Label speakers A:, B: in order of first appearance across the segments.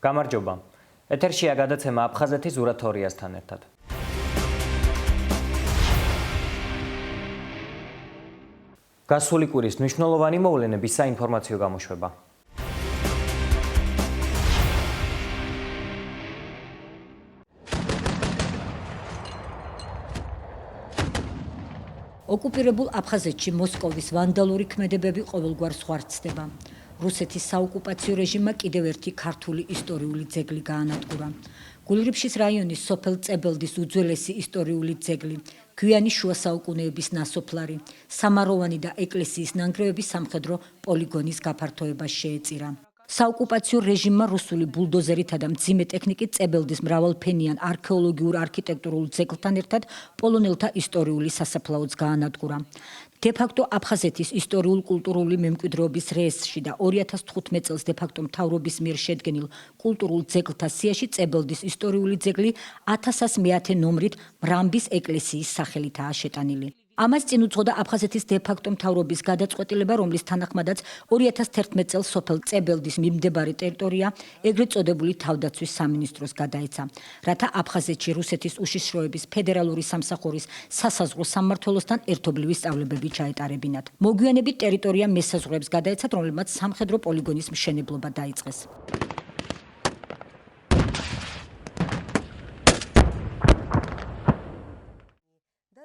A: გამარჯობა. ეთერშია გადაცემა აფხაზეთის ურათორიასთან ერთად. გასული კვირის მნიშვნელოვანი მოვლენების საინფორმაციო გამოშვება.
B: ოკუპირებულ აფხაზეთში მოსკოვის ვანდალური ქმედებები ყოველგვარ ზღვარცდება. რუსეთის საოკუპაციო რეჟიმმა კიდევ ერთი ქართული ისტორიული ძეგლი გაანადგურა. გულრიფშის რაიონის სოფელ წებელდის უძველესი ისტორიული ძეგლი, გვიანი შუა საუკუნეების ნასოფლარი, სამაროვანი და ეკლესიის ნანგრევების სამხედრო პოლიგონის გაფართოებას შეეწირა. საოკუპაციო რეჟიმმა რუსული ბულდოზერითა და მძიმე ტექნიკით წებელდის მრავალფენიან არქეოლოგიურ არქიტექტურულ ძეგლთან ერთად პოლონელთა ისტორიული სასაფლაოც გაანადგურა. დე-ფაქტო აფხაზეთის ისტორიულ-კულტურული მემკვიდრეობის რეესტრში და 2015 წელს დე-ფაქტო მთავრობის მიერ შედგენილ კულტურულ ძეგლთა სიაში წებელდის ისტორიული ძეგლი 1100 ნომრით მრამბის ეკლესიის სახელითაა შეტანილი. ამას წინ უძღოდა აფხაზეთის დე-ფაქტო მთავრობის გადაწყვეტილება, რომლის თანახმადაც 2011 წელს სოფელ წებელდის მიმდებარე ტერიტორია ეგრეთ წოდებული თავდაცვის სამინისტროს გადაეცა, რათა აფხაზეთში რუსეთის უშიშროების ფედერალური სამსახურის სასაზღვრო სამმართველოსთან ერთობლივი სწავლებები ჩაეტარებინათ. მოგვიანებით ტერიტორია მესაზღვრეებს გადაეცათ, რომლებმაც სამხედრო პოლიგონის მშენებლობა დაიწყეს.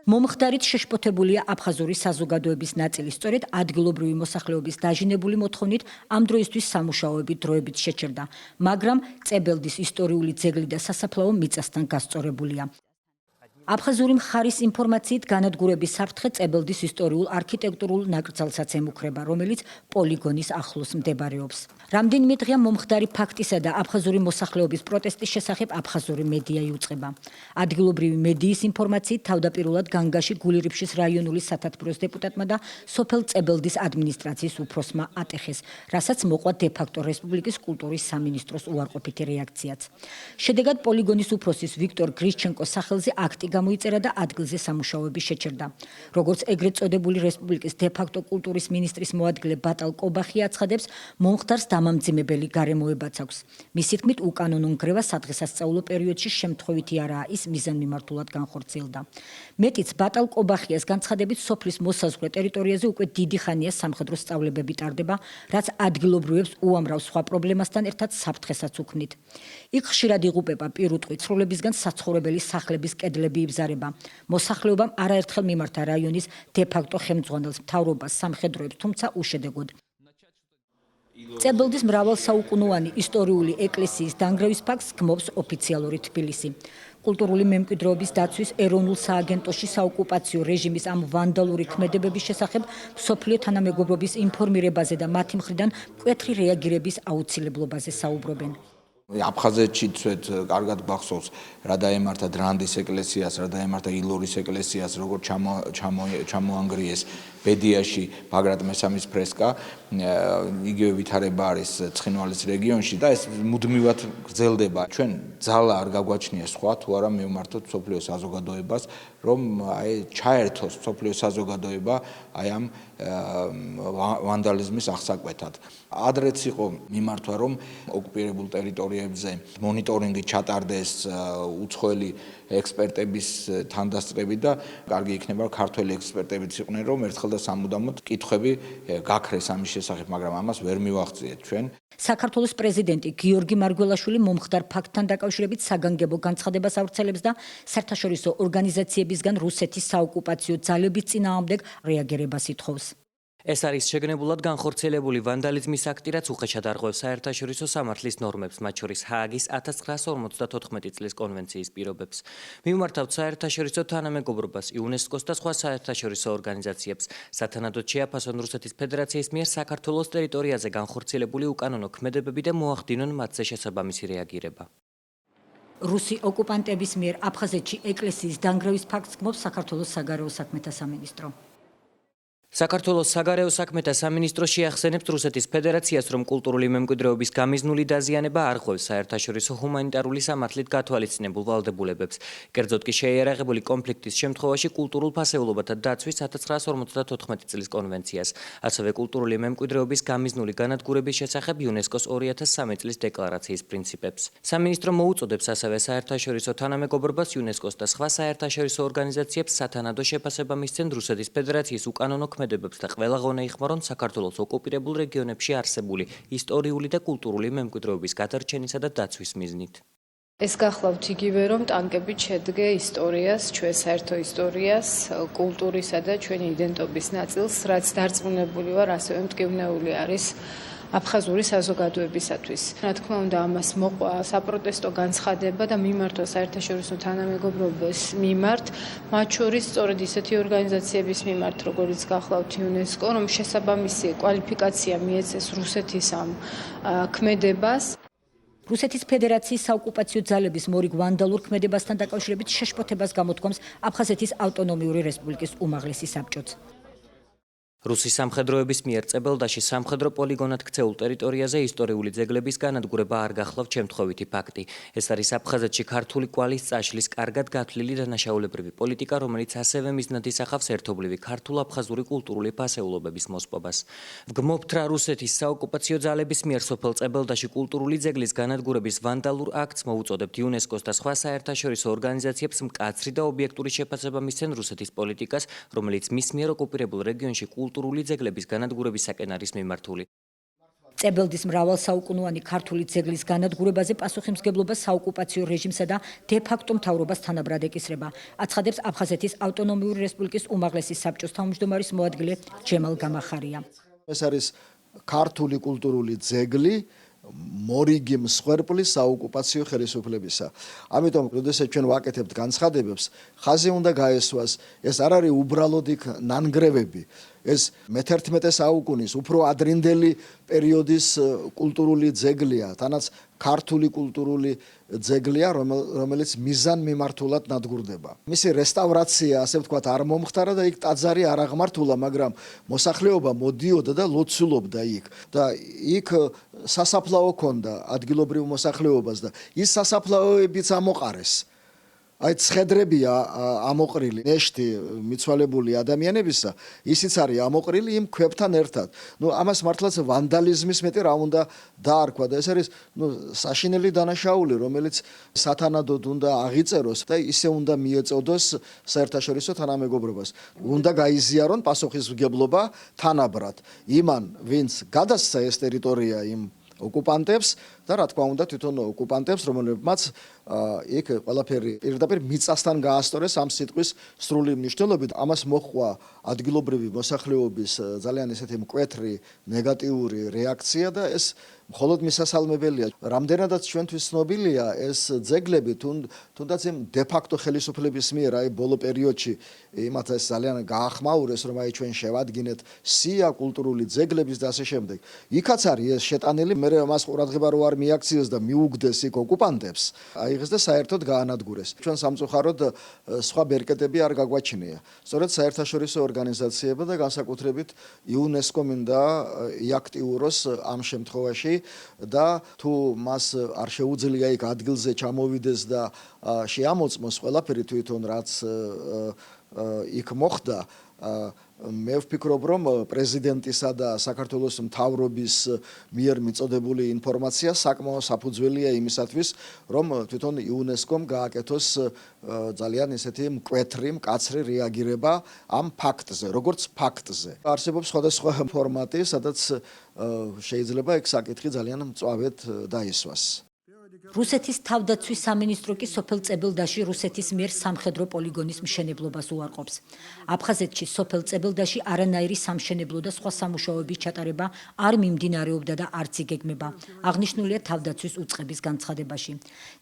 B: მომხდარით შეშფოთებულია აფხაზური საზოგადოების ნაწილი, სწორედ ადგილობრივი მოსახლეობის დაჟინებული მოთხოვნით ამ დროისთვის სამუშაოები დროებით შეჩერდა, მაგრამ წებელდის ისტორიული ძეგლი და სასაფლაო მიწასთან გასწორებულია. აფხაზური მხარის ინფორმაციით განადგურების საფრთხე წებელდის ისტორიულ არქიტექტურულ ნაკრძალსაც ემუქრება, რომელიც პოლიგონის ახლოს მდებარეობს. რამდენიმე დღეა მომხდარი ფაქტისა და აფხაზური მოსახლეობის პროტესტის შესახებ აფხაზური მედია იუწყება. ადგილობრივი მედიის ინფორმაციით თავდაპირველად განგაში გულირიფშის რაიონული სათათბიროს დეპუტატმა და სოფელ წებელდის ადმინისტრაციის უფროსმა ატეხეს, რასაც მოყვა დე-ფაქტო რესპუბლიკის კულტურის სამინისტროს უარყოფითი რეაქციაც. შედეგად პოლიგონის უფროსის ვიქტორ გრიშჩენკოს სახელზე აქტი გამოიწერა და ადგილზე სამუშაოები შეჩერდა. როგორც ეგრეთ წოდებული რესპუბლიკის დე-ფაქტო კულტურის მინისტრის მოადგილე ბატალ კობახი აცხადებს, მომხდარს დამამძიმებელი გარემოებაც აქვს. მისი თქმით, უკანონო ნგრევა სადღესასწაულო პერიოდში შემთხვევითი არაა, ის მიზანმიმართულად განხორციელდა. მეტიც ბატალ კობახიას განცხადებით, სოფლის მოსაზღვრე ტერიტორიაზე უკვე დიდი ხანია სამხედრო სწავლებები ტარდება, რაც ადგილობრივებს უამრავ სხვა პრობლემასთან ერთად საფრთხესაც უქმნით. იქ ხშირად იღუპება პირუტყვი, ცხოველებისგან საცხოვრებელი სახლების კედლები იბზარება. მოსახლეობამ არაერთხელ მიმართა რაიონის დე-ფაქტო ხელმძღვანელს, მთავრობას, სამხედროებს, თუმცა უშედეგოდ. წებელდის მრავალსაუკუნოვანი ისტორიული ეკლესიის დანგრევის ფაქტს გმობს ოფიციალური თბილისი. კულტურული მემკვიდრეობის დაცვის ეროვნულ სააგენტოში საოკუპაციო რეჟიმის ამ ვანდალური ქმედებების შესახებ მსოფლიო თანამეგობრობის ინფორმირებაზე და მათი მხრიდან მკვეთრი რეაგირების აუცილებლობაზე საუბრობენ.
C: აფხაზეთში ცვეთ კარგად გახსოვს, რა დაემართა დრანდის ეკლესიას, რა დაემართა ილორის ეკლესიას, როგორ ჩამოანგრიეს ბედიაში ბაგრატ მესამის ფრესკა, იგივე ვითარება არის ცხინვალის რეგიონში და ეს მუდმივად გრძელდება. ჩვენ ძალა არ გაგვაჩნია სხვა თუ არა მივმართოთ მსოფლიო საზოგადოებას, რომ ჩაერთოს მსოფლიო საზოგადოება ამ ვანდალიზმის აღსაკვეთად. ადრეც იყო მიმართვა, რომ ოკუპირებულ ტერიტორიებზე მონიტორინგი ჩატარდეს უცხოელი ექსპერტების თანდასწრებით და კარგი იქნება, რომ ქართველი ექსპერტებიც იყვნენ, რომ ერთხელ და სამუდამოდ კითხვები გაქრეს ამის შესახებ, მაგრამ ამას ვერ მივახციეთ ჩვენ.
B: საქართველოს პრეზიდენტი გიორგი მარგველაშვილი მომხდარ ფაქტთან დაკავშირებით საგანგებო განცხადებას ავრცელებს და საერთაშორისო ორგანიზაციებისგან რუსეთის საოკუპაციო ძალების წინააღმდეგ რეაგირებას ითხოვს.
A: ეს არის შეგნებულად განხორციელებული ვანდალიზმის აქტი, რაც უხეშად არღვევს საერთაშორისო სამართლის ნორმებს, მათ შორის ჰააგის 1954 წლის კონვენციის პირობებს. მივმართავთ საერთაშორისო თანამეგობრობას, იუნესკოს და სხვა საერთაშორისო ორგანიზაციებს, სათანადოდ შეაფასონ რუსეთის ფედერაციის მიერ საქართველოს ტერიტორიაზე განხორციელებული უკანონო ქმედებები და მოახდინონ მათზე შესაბამისი რეაგირება.
B: რუსი ოკუპანტების მიერ აფხაზეთში ეკლესიის დანგრევის ფაქტს გმობს საქართველოს საგარეო საქმეთა სამინისტრო.
A: საქართველოს საგარეო საქმეთა სამინისტრო შეახსენებს რუსეთის ფედერაციას, რომ კულტურული მემკვიდრეობის გამიზნული დაზიანება არ ღვევს საერთაშორისო ჰუმანიტარული სამართლით გათვალისწინებულ ვალდებულებებს. კერძოდ კი შეიარაღებული კონფლიქტის შემთხვევაში კულტურულ ფასეულობათა დაცვის 1954 წლის კონვენციას, ასევე კულტურული მემკვიდრეობის გამიზნული განადგურების შესახებ იუნესკოს 2003 წლის დეკლარაციის პრინციპებს. სამინისტრო მოუწოდებს ასევე საერთაშორისო თანამეგობრობას, იუნესკოს და სხვა საერთაშორისო ორგანიზაციებს სათანადო შეფასება მისცენ რუსეთის ფედერაციის უკანონო ქმედებებს და ყველა ღონა იხმარონ საქართველოს ოკუპირებულ რეგიონებში არსებული ისტორიული და კულტურული მემკვიდრეობის გადარჩენისა და დაცვის მიზნით.
D: ეს გახლავთ იგივე, რომ ტანკებით შედგე ისტორიას, ჩვენ საერთო ისტორიას, კულტურისა და ჩვენი იდენტობის ნაწილს, რაც დარწმუნებული ვარ, ასევე მტკივნეული არის აფხაზური საზოგადოებისათვის. რა თქმა უნდა, ამას მოყვა საპროტესტო განცხადება და მიმართვა საერთაშორისო თანამეგობრობის მიმართ, მათ შორის სწორედ ისეთი ორგანიზაციების მიმართ, როგორიც გახლავთ იუნესკო, რომ შესაბამისი კვალიფიკაცია მიეცეს რუსეთის ამ ქმედებას.
B: რუსეთის ფედერაციის საოკუპაციო ძალების მორიგ ვანდალურ ქმედებასთან დაკავშირებით შეშფოთებას გამოთქვამს აფხაზეთის ავტონომიური რესპუბლიკის უმაღლესი საბჭოც. რუსის სამხედროების მიერ წებელდაში სამხედრო პოლიგონად ქცეულ ტერიტორიაზე ისტორიული ძეგლების განადგურება არ გახლავთ შემთხვევითი ფაქტი. ეს არის აფხაზეთში ქართული კვალის წაშლის კარგად გათვლილი დანაშაულებრივი პოლიტიკა, რომელიც ასევე მიზნად ისახავს ერთობლივი ქართულ-აფხაზური კულტურული ფასეულობების მოსპობას. ვგმობთ, რა რუსეთის საოკუპაციო ძალების მიერ სოფელ წებელდაში კულტურული ძეგლის განადგურების ვანდალურ აქტს მოუწოდებთ იუნესკოს და სხვა საერთაშორისო ორგანიზაციებს მკაცრი და ობიექტური შეფასება მისცენ რუსეთის პოლიტიკას, რომელიც მის მიერ ოკუპირებულ რეგიონში კულტურული ძეგლების განადგურებისაკენ არის მიმართული. წებელდის მრავალსაუკუნოვანი ქართული ძეგლის განადგურებაზე პასუხისმგებლობა საოკუპაციო რეჟიმსა და დე-ფაქტო მთავრობას თანაბრად ეკისრება, აცხადებს აფხაზეთის ავტონომიური რესპუბლიკის უმაღლესი საბჭოს თავმჯდომარის მოადგილე ჯემალ გამახარია.
E: ეს არის ქართული კულტურული ძეგლი მორიგი მსხვერპლის საოკუპაციო ხელისუფლებისა. ამიტომ, როდესაც ჩვენ ვაკეთებთ განცხადებებს, ხაზი უნდა გაესვას, ეს არ არის უბრალოდ იქ ნანგრევები. ეს მე-11 საუკუნის უფრო ადრინდელი პერიოდის კულტურული ძეგლია, თანაც ქართული კულტურული ძეგლია, რომელიც მიზანმიმართულად ნადგურდება. მისი რესტავრაცია, ასე ვთქვათ, არ მომხდარა და იქ ტაძარი არ აღმართულა, მაგრამ მოსახლეობა მოდიოდა და ლოცულობდა იქ. და იქ სასაფლაო ჰქონდა ადგილობრივ მოსახლეობას და ის სასაფლაოებიც ამოყარეს. აი ცხედრებია ამოყრილი ნეშტი მიცვალებული ადამიანებისა, ისიც არის ამოყრილი იმ ქვებთან ერთად. ამას მართლაც ვანდალიზმის მეტი რა უნდა დაარქვა და ეს არის საშინელი დანაშაული, რომელიც სათანადოდ უნდა აღიწეროს და ისე უნდა მიეწოდოს საერთაშორისო თანამეგობრობას. უნდა გაიზიარონ პასუხისმგებლობა თანაბრად იმან, ვინც გადასცა ეს ტერიტორია იმ ოკუპანტებს და რა თქმა უნდა თვითონ ოკუპანტებს, რომელებმაც იქ ყველაფერი პირდაპირ მიწასთან გაასწორეს ამ სიტყვის სრული მნიშვნელობით. ამას მოჰყვა ადგილობრივი მოსახლეობის ძალიან ესეთი მკვეთრი ნეგატიური რეაქცია და ეს მხოლოდ მისასალმებელია. რამდენადაც ჩვენთვის ცნობილია ეს ძეგლები თუნდაც იმ დე-ფაქტო ხელისუფლების მიერ აი ბოლო პერიოდში იმათ ეს ძალიან გაახმაურეს, რომ აი ჩვენ შევადგინეთ სია კულტურული ძეგლების და ასე შემდეგ. იქაც არის ეს შეტანილი, მე მას ყურადღება რო არ მიაქციეს და მიუგდეს იქ ოკუპანტებს, აიღეს და საერთოდ გაანადგურეს. ჩვენ სამწუხაროდ სხვა ბერკეტები არ გაგვაჩნია. სწორედ საერთაშორისო ორგანიზაციებმა და განსაკუთრებით იუნესკო მინდა იაქტიუროს ამ შემთხვევაში და თუ მას არ შეუძლია იქ ადგილზე ჩამოვიდეს და შეამოწმოს ყველაფერი თვითონ რაც იქ მოხდა, მე ვფიქრობ, რომ პრეზიდენტისა და საქართველოს მთავრობის მიერ მიწოდებული ინფორმაცია საკმაოდ საფუძველია იმისათვის, რომ თვითონ იუნესკომ გააკეთოს ძალიან ესეთი მკვეთრი, მკაცრი რეაგირება ამ ფაქტზე, როგორც ფაქტზე. არსებობს სხვადასხვა ფორმატი, სადაც შეიძლება ეგ საკითხი ძალიან მწვავედ დაისვას.
B: რუსეთის თავდაცვის სამინისტრო კი სოფელ წებელდაში რუსეთის მიერ სამხედრო პოლიგონის მშენებლობას უარყოფს. აფხაზეთში სოფელ წებელდაში არანაირი სამშენებლო და სხვა სამუშაოების ჩატარება არ მიმდინარეობდა და არც იგეგმება. აღნიშნულია თავდაცვის უწყების განცხადებაში.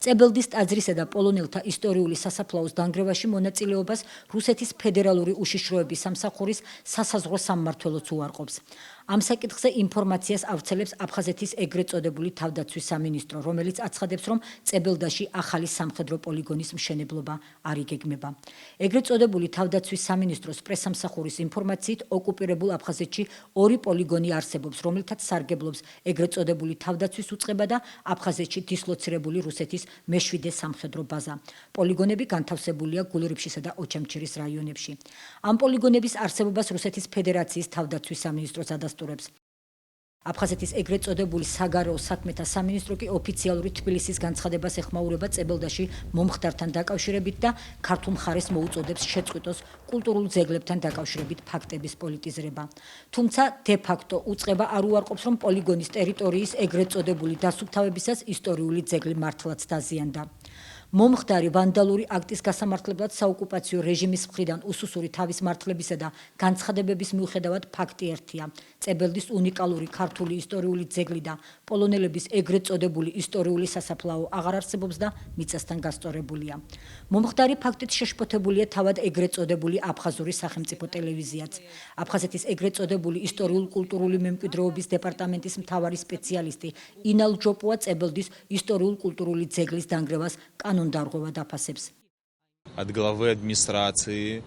B: წებელდის ტაძრისა და პოლონელთა ისტორიული სასაფლაოს დანგრევაში მონაწილეობას რუსეთის ფედერალური უშიშროების სამსახურის სასაზღვრო სამმართველოც უარყოფს. ამ საკითხზე ინფორმაციას ავრცელებს აფხაზეთის ეგრეთ წოდებული თავდაცვის სამინისტრო, რომელიც აცხადებს, რომ წებელდაში ახალი სამხედრო პოლიგონის მშენებლობა არ იგეგმება. ეგრეთ წოდებული თავდაცვის სამინისტროს პრესამსახურის ინფორმაციით, ოკუპირებულ აფხაზეთში 2 პოლიგონი არსებობს, რომელთაც სარგებლობს ეგრეთ წოდებული თავდაცვის უწყება და აფხაზეთში დისლოცირებული რუსეთის მე-7 სამხედრო ბაზა. პოლიგონები განთავსებულია გულრიფშისა და ოჩამჩირის რაიონებში. ამ პოლიგონების არსებობას რუსეთის ფედერაციის თავდაცვის სამინისტროს ადასტურებს. აფხაზეთის ეგრეთ წოდებული საგარეო საქმეთა სამინისტრო კი ოფიციალური თბილისის განცხადებას ეხმაურება წებელდაში მომხდართან დაკავშირებით და ქართულ მხარეს მოუწოდებს შეწყვიტოს კულტურულ ძეგლებთან დაკავშირებით ფაქტების პოლიტიზრება. თუმცა დე-ფაქტო უწყება არ უარყოფს, რომ პოლიგონის ტერიტორიის ეგრეთ წოდებული დასუფთავებისას ისტორიული ძეგლი მართლაც დაზიანდა. მომხდარი ვანდალური აქტის გასამართლებლად საოკუპაციო რეჟიმის მხრიდან უსუსური თავის მართლებისა და განცხადებების მიუხედავად ფაქტი ერთია. წებელდის უნიკალური ქართული ისტორიული ძეგლი და პოლონელების ეგრეთ წოდებული ისტორიული სასაფლაო აღარ არსებობს და მიწასთან გასწორებულია. მომხდარი ფაქტით შეშფოთებულია თავად ეგრეთ წოდებული აფხაზური სახელმწიფო ტელევიზიაც. აფხაზეთის ეგრეთ წოდებული ისტორიულ-კულტურული მემკვიდრეობის დეპარტამენტის მთავარი სპეციალისტი ინალ ჯოპუა წებელდის ისტორიულ-კულტურული ძეგლის დანგრევას კანონდარღვევა დაფასებს.
F: От главы администрации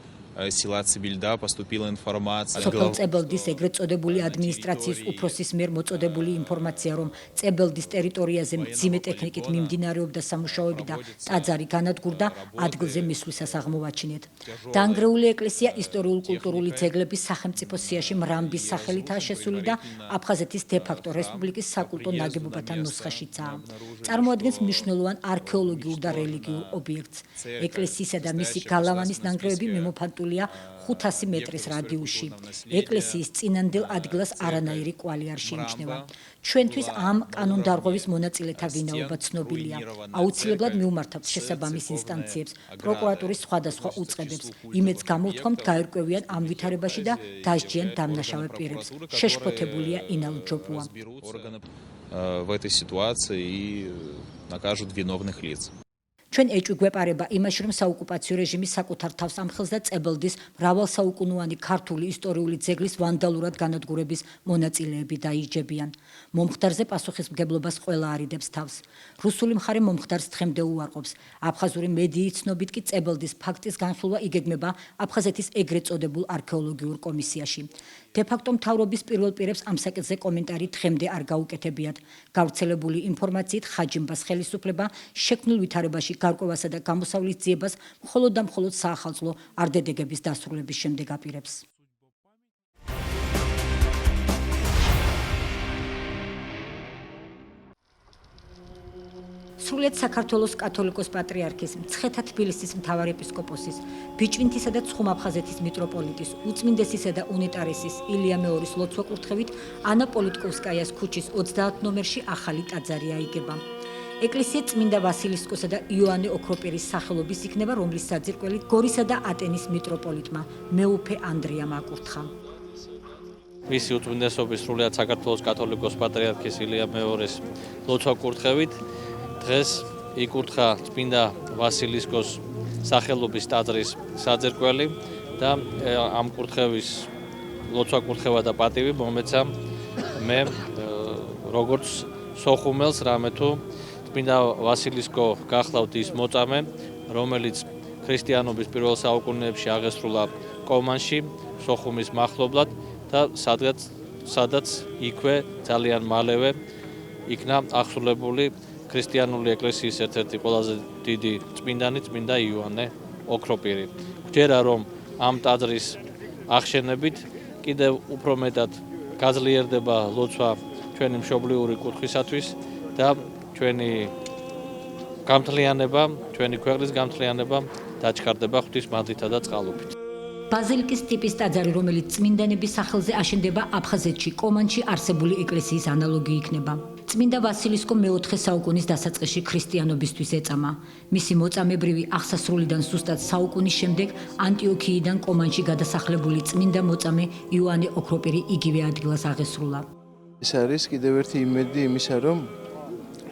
F: села Цибильда поступила информация.
B: სოფელ წებელდის ეგრეთ წოდებული ადმინისტრაციის უფროსის მიერ მოწოდებული ინფორმაცია, რომ წებელდის ტერიტორიაზე მძიმე ტექნიკით მიმდინარეობდა სამუშაოები და ტაძარი განადგურდა, ადგილზე მისვლისას აღმოვაჩინეთ. დანგრეული ეკლესია ისტორიულ-კულტურული ძეგლების სახელმწიფო სიაში მრამბის სახელითაა შესული და აფხაზეთის დე-ფაქტო რესპუბლიკის საკულტო ნაგებობათა ნუსხაშიცაა. წარმოადგენს მნიშვნელოვან არქეოლოგიურ და რელიგიურ ობიექტს. ეკლესიისა და მისი გალავანის ნანგრევები მიმოფანტულია 500 მეტრის რადიუსში. ეკლესიის წინანდელ ადგილას არანაირი კვალი არ შეიმჩნევა. ჩვენთვის ამ კანონდარღვევის მონაწილეთა ვინაობა ცნობილია. აუცილებლად მივმართავთ შესაბამის ინსტანციებს, პროკურატურის სხვადასხვა უწყებებს, იმედს გამოვთქვამთ გაერკვევიან ამ ვითარებაში და დასჯიან დამნაშავე პირებს. შეშფოთებულია ინალ ჯოპუა.
F: В этой ситуации и накажут виновных лиц.
B: ჩვენ ეჭვი გვეპარება იმაში, რომ საოკუპაციო რეჟიმი საკუთარ თავს ამხელს და წებელდის მრავალსაუკუნოვანი ქართული ისტორიული ძეგლის ვანდალურად განადგურების მონაწილეები დაიჯებიან. მომხდარზე პასუხისმგებლობას ყველა არიდებს თავს. რუსული მხარე მომხდარს თხემდე უარყოფს. აფხაზური მედიის ცნობით კი წებელდის ფაქტის განხილვა იგეგმება აფხაზეთის ეგრეთ წოდებულ არქეოლოგიურ კომისიაში. დე-ფაქტო მთავრობის პირველ პირებს ამ საკითხზე კომენტარი თხემდე არ გაუკეთებიათ. გავრცელებული ინფორმაციით ხაჯიმბას ხელისუფლება შექმნილ ვითარებაში გარკვევასა და გამოსავლის ძიებას მხოლოდ და მხოლოდ საახალწლო არდედეგების დასრულების შემდეგ აპირებს. სრულიად საქართველოს კათოლიკოს პატრიარქის, მცხეთა თბილისის მთავარ ეპისკოპოსის, ბიჭვინთისა და ცხუმ-აფხაზეთის მიტროპოლიტის, უწმინდესისა და უნეტარესის ილია მეორის ლოცვა-კურთხევით ანა პოლიტკოვსკაიას ქუჩის 30 ნომერში ახალი ტაძარი აიგება. ეკლესია წმინდა ვასილისკოსა და იოანე ოქროპირის სახელობის იქნება, რომლის საძირკველი გორისა და ატენის მიტროპოლიტმა მეუფე ანდრიამ აკურთხა.
G: მისი უწმინდესობის სრულიად საქართველოს კათოლიკოს პატრიარქის ილია მეორის ლოცვა-კურთხევით დღეს იკურთხა წმინდა ვასილისკოს სახელობის ტაძრის საძირკველი და ამ კურთხევის ლოცვა-კურთხევა და პატივი მომეცა მე როგორც სოხუმელს, რამე თუ წმინდა ვასილისკო გახლავთ ის მოწამე, რომელიც ქრისტიანობის პირველ საუკუნეებში აღესრულა კომანში, სოხუმის მახლობლად და სადაც იქვე ძალიან მალევე იქნა აღსრულებული ქრისტიანული ეკლესიის ერთ-ერთი ყველაზე დიდი წმინდანი, წმინდა იოანე ოქროპირი. გვჯერა, რომ ამ ტაძრის აღშენებით კიდევ უფრო მეტად გაძლიერდება ლოცვა ჩვენი მშობლიური კუთხისათვის და ჩვენი გამთლიანება, ჩვენი ქვეყნის გამთლიანება დაჩქარდება ღვთის მადლითა და წყალობით.
B: ბაზილიკის ტიპის ტაძარი, რომელიც წმინდანების სახელზე აშენდება აფხაზეთში, კომანში არსებული ეკლესიის ანალოგი იქნება. წმინდა ვასილისკო მე-4 საუკუნის დასაწყისში ქრისტიანობისთვის ეწამა. მისი მოწამებრივი აღსასრულიდან ზუსტად საუკუნის შემდეგ ანტიოქიიდან კომანში გადასახლებული წმინდა მოწამე იოანე ოქროპირი იგივე ადგილას აღესრულა.
H: ეს არის კიდევ ერთი იმედი იმისა, რომ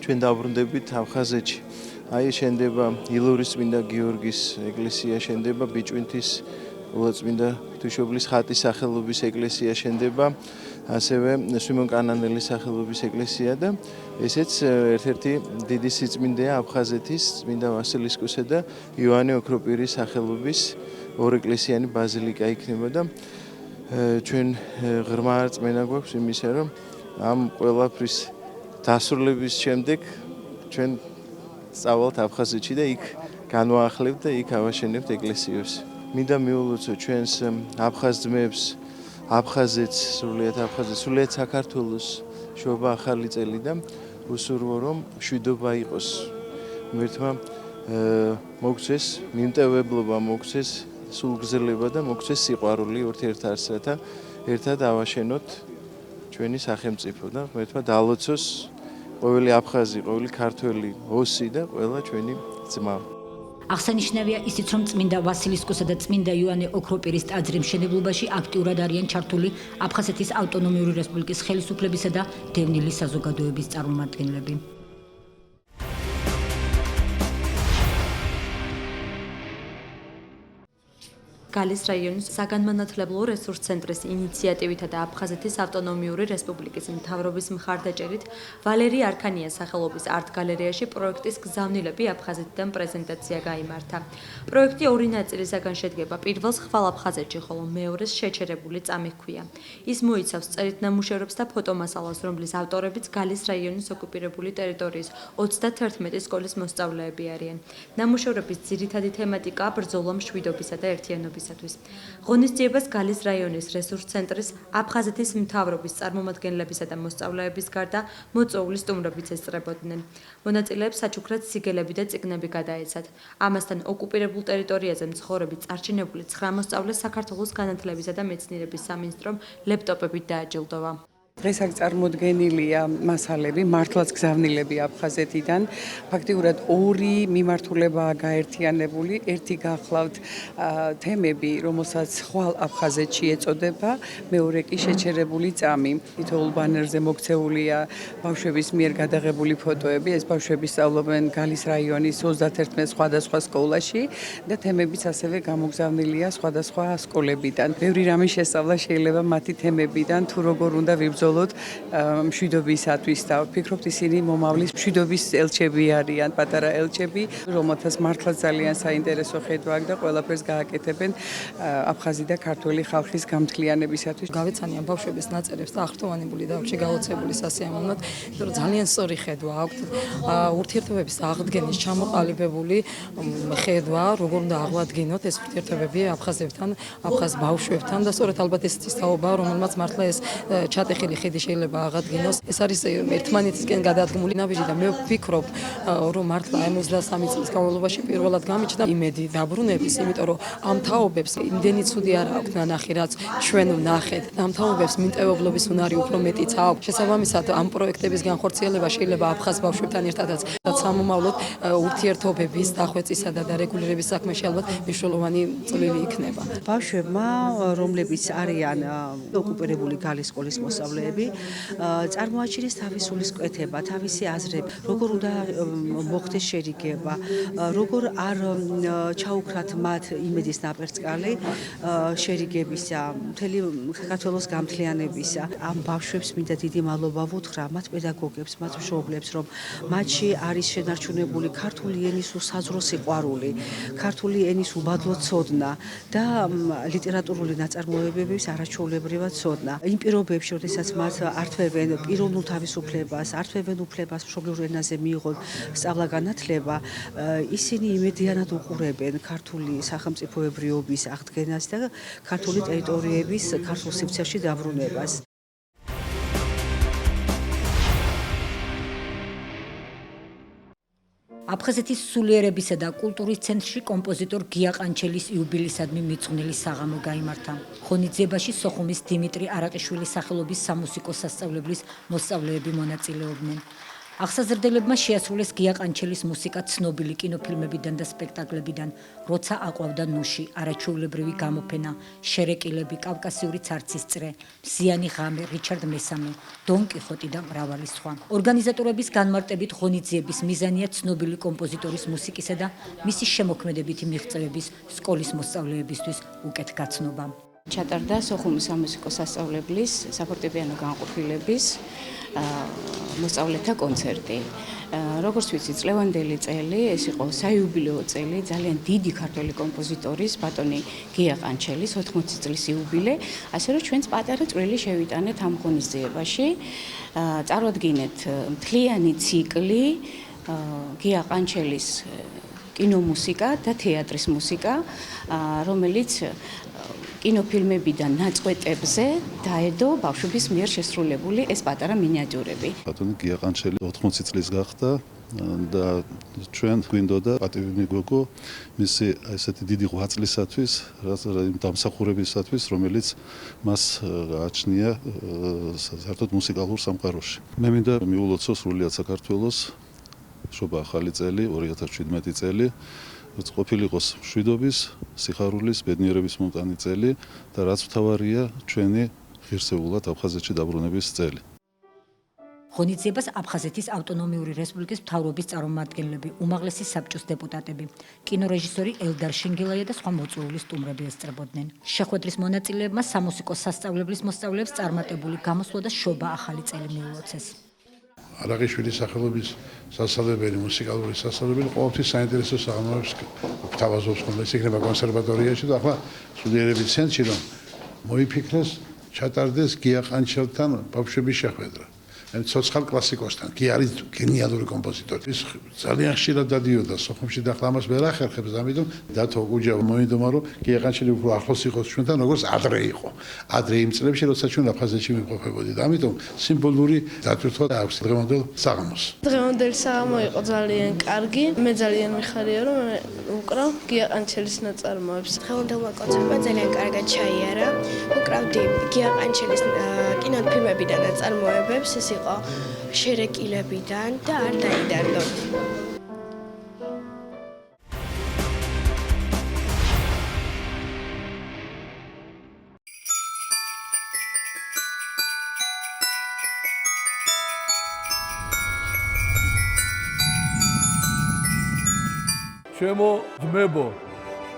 H: ჩვენ დავბრუნდებით აფხაზეთში. აი შენდება ილორის წმინდა გიორგის ეკლესია, შენდება ბიჭვინთის ულოცმინდა ღვთისმშობლის ხატის სახელობის ეკლესია შენდება, ასევე სვიმონ კანანელის სახელობის ეკლესია და ესეც ერთ-ერთი დიდი სიწმინდეა აფხაზეთის წმინდა ვასილისკოსა და იოანე ოქროპირის სახელობის ორ-ეკლესიანი ბაზილიკა იქნება და ჩვენ ღრმა რწმენა გვაქვს იმისა, რომ ამ ყველაფრის დასრულების შემდეგ ჩვენ სწავლთ აფხაზეთში და იქ განვაახლებთ და იქ ავაშენებთ ეკლესიებს. მინდა მიულოცო ჩვენს აფხაზ ძმებს, აფხაზეთს, სრულიად საქართველოს შობა ახალი წელი და უსურვო რომ მშვიდობა იყოს. ღმერთმა მოგცეს მიმტევებლობა, მოგცეს სულგრძელება და მოგცეს სიყვარული ურთიერთარს, რათა ერთად ავაშენოთ ჩვენი სახელმწიფო და ღმერთმა დაალოცოს ყოველი აფხაზი, ყოველი ქართველი, ოსი და ყველა ჩვენი ძმა.
B: აღსანიშნავია ისიც, რომ წმინდა ვასილისკოსა და წმინდა იოანე ოქროპირის ტაძრის მშენებლობაში აქტიურად არიან ჩართული აფხაზეთის ავტონომიური რესპუბლიკის ხელისუფლებისა და დევნილი საზოგადოების წარმომადგენლები.
I: გალის რაიონის საგანმანათლებლო რესურს ცენტრის ინიციატივითა და აფხაზეთის ავტონომიური რესპუბლიკის მთავრობის მხარდაჭერით ვალერი არქანიას სახელობის არტ გალერეაში პროექტის გზავნილები აფხაზეთიდან პრეზენტაცია გაიმართა. პროექტი ორი ნაწილისაგან შედგება. პირველს ხვალ აფხაზეთში, ხოლო მეორეს შეჩერებული წამი ჰქვია. ის მოიცავს წერით ნამუშევრებს და ფოტომასალას, რომლის ავტორებიც გალის რაიონის ოკუპირებული ტერიტორიის 31 სკოლის მოსწავლეები არიან. ნამუშევრების ძირითადი თემატიკაა ბრძოლა მშვიდობისა და ერთიანობის. ღონისძიებას გალის რაიონის რესურს ცენტრის აფხაზეთის მთავრობის წარმომადგენლებისა და მოსწავლეების გარდა მოწვეული სტუმრებიც ესწრებოდნენ. მონაწილეებს საჩუქრად სიგელები და წიგნები გადაეცათ. ამასთან ოკუპირებულ ტერიტორიაზე მცხოვრები წარჩინებული 9 მოსწავლე საქართველოს განათლებისა და მეცნიერების სამინისტრომ ლეპტოპებით დააჯილდოვა.
J: დღეს აქ წარმოდგენილია მასალები, მართლაც გზავნილები აფხაზეთიდან. ფაქტიურად ორი მიმართულებაა გაერთიანებული, ერთი გახლავთ თემები, რომელსაც ხვალ აფხაზეთში ეწოდება, მეორე კი შეჩერებული წამი. თითოეულ ბანერზე მოქცეულია ბავშვების მიერ გადაღებული ფოტოები, ეს ბავშვები სწავლობენ გალის რაიონის 31 სხვადასხვა სკოლაში და თემებიც ასევე გამოგზავნილია სხვადასხვა სკოლებიდან. ბევრი რამის შესწავლა შეიძლება მათი თემებიდან, თუ როგორ უნდა ვიბრძოლოთ მშვიდობისათვის და ვფიქრობთ ისინი მომავლის მშვიდობის ელჩები არიან, პატარა ელჩები, რომელთაც მართლაც ძალიან საინტერესო ხედვა აქვს და ყველაფერს გააკეთებენ აფხაზი და ქართველი ხალხის გამთლიანებისათვის.
K: გავეცანიან ბავშვების ნაწერებს და აღრთოვანებული დარგში გაოცებული სასიამოვნოდ, იმიტომ რომ ძალიან სწორი ხედვა აქვთ ურთიერთობების აღდგენის ჩამოყალიბებული ხედვა, როგორ უნდა აღვადგინოთ ეს ურთიერთობები აფხაზებთან, აფხაზ ბავშვებთან და სწორედ ალბათ ეს ცისთაობაა, რომელმაც მართლა ეს ჩატეხილი ხედი შეიძლება აღადგინოს. ეს არის ერთმანეთისკენ გადადგმული ნაბიჯი და მე ვფიქრობ, რომ მართლა 63 წლის განმავლობაში პირველად გამიჩნდა იმედი დაბრუნების, იმიტომ რომ ამ თაობებს იმდენი ცუდი არ აქვს ნანახი, რაც ჩვენ ვნახეთ. ამ თაობებს მიმტევებლობის უნარი უფრო მეტიც აქვს. შესაბამისად, ამ პროექტების განხორციელება შეიძლება აფხაზ ბავშვებთან ერთადაც სამომავლოდ ურთიერთობების დახვეწისა და რეგულირების საქმეში ალბათ მნიშვნელოვანი წვლილი იქნება.
L: ბავშვებმა, რომლებიც არიან ოკუპირებული გალის სკოლის მოსწავლეები, წარმოაჩინეს თავის სულისკვეთება, თავისი აზრები, როგორ უნდა მოხდეს შერიგება, როგორ არ ჩაუქრათ მათ იმედის ნაპერწკალი შერიგებისა, მთელი საქართველოს გამთლიანებისა. ამ ბავშვებს მინდა დიდი მადლობა ვუთხრა მათ პედაგოგებს, მათ მშობლებს, რომ მათში არის შენარჩუნებული ქართული ენის უსაზრო სიყვარული, ქართული ენის უბადლო ცოდნა და ლიტერატურული ნაწარმოებების არაჩვეულებრივად ცოდნა. იმ პირობებში, როდესაც მათ ართვევენ პიროვნულ თავისუფლებას, ართვევენ უფლებას მშობლიურ ენაზე მიიღონ სწავლა-განათლება, ისინი იმედიანად უყურებენ ქართული სახელმწიფოებრიობის აღდგენას და ქართული ტერიტორიების ქართულ სივრცეში დაბრუნებას.
B: აფხაზეთის სულიერებისა და კულტურის ცენტრში კომპოზიტორ გია ყანჩელის იუბილისადმი მიძღვნილი საღამო გაიმართა. ღონისძიებაში სოხუმის დიმიტრი არაყიშვილის სახელობის სამუსიკო სასწავლებლის მოსწავლეები მონაწილეობდნენ. აღსაზრდელებმა შეასრულეს გია ყანჩელის მუსიკა ცნობილი კინოფილმებიდან და სპექტაკლებიდან, როცა აყვავდა ნუში, არაჩვეულებრივი გამოფენა, შერეკილები, კავკასიური ცარცის წრე, მზიანი ღამე, რიჩარდ მესამე, დონ კიხოტი და მრავალი სხვა. ორგანიზატორების განმარტებით ღონისძიების მიზანია ცნობილი კომპოზიტორის მუსიკისა და მისი შემოქმედებითი მიღწევების სკოლის მოსწავლეებისთვის უკეთ გაცნობა.
M: ჩატარდა სოხუმის სამუსიკო სასწავლებლის საფორტეპიანო განყოფილების მოსწავლეთა კონცერტი. Როგორც ვიცი, წლევანდელი წელი, ეს იყო საიუბილეო წელი, ძალიან დიდი ქართველი კომპოზიტორის, ბატონი გია ყანჩელის 80 წლის იუბილე, ასე რომ ჩვენც პატარა წვლილი შევიტანეთ ამ ღონისძიებაში. წარვადგინეთ მთლიანი ციკლი გია ყანჩელის კინომუსიკა და თეატრის მუსიკა, რომელიც კინოფილმებიდან ნაწყვეტებზე დაედო ბავშვების მიერ შესრულებული ეს პატარა მინიატიურები.
N: ბატონი გია ყანჩელი 80 წლის გახდა და ჩვენ გვინდოდა პატივი გოგო მისი ესეთი დიდი ღვაწლისათვის, დამსახურებისათვის, რომელიც მას გააჩნია საერთოდ მუსიკალურ სამყაროში. მე მინდა მიულოცო სრულიად საქართველოს შობა ახალი წელი 2017 წელი ყოფილიყოს მშვიდობის, სიხარულის, ბედნიერების მომტანი წელი და რაც მთავარია ჩვენი ღირსეულად აფხაზეთში დაბრუნების წელი.
B: ღონისძიებას აფხაზეთის ავტონომიური რესპუბლიკის მთავრობის წარმომადგენლები, უმაღლესი საბჭოს დეპუტატები, კინორეჟისორი ელდარ შინგელაია და სხვა მოწვეული სტუმრები ესწრებოდნენ. შეხვედრის მონაწილეებმა სამუსიკო სასწავლებლის მოსწავლეებს წარმატებული გამოსვლა და შობა ახალი წელი მიულოცეს.
O: არაღიშვილის სახელობის სასწავლებელი, მუსიკალური სასწავლებელი ყოველთვის საინტერესო საღამოებს გთავაზობს ხოლმე იქნება კონსერვატორიაში და ახლა სტუდენტების ცენტრში რომ მოიფიქრეს ჩატარდეს გია ყანჩელთან ბავშვების შეხვედრა. ცოცხალ კლასიკოსთან, კი არის გენიალური კომპოზიტორი. ის ძალიან ხშირად დადიოდა სოხუმში და ახლა ამას ვერ ახერხებს, ამიტომ დათო გუჯა მოინდომა რომ გია ყანჩელი უფრო ახლოს იყოს ჩვენთან, როგორც ადრე იყო. ადრე იმ წლებში, როცა ჩვენ აფხაზეთში ვიმყოფებოდით. ამიტომ სიმბოლური დატვირთვა აქვს დღევანდელ საღამოს.
P: დღევანდელი საღამო იყო ძალიან კარგი. მე ძალიან მიხარია რომ უკრავ გია ყანჩელის ნაწარმოებს.
Q: დღევანდელმა კონცერტმა ძალიან კარგად ჩაიარა. უკრავდი გია ყანჩელის კინოფილმებიდან ნაწარმოებებს, ეს იყო შერეკილებიდან და არ დაიდარდო.
R: ჩემო ძმებო,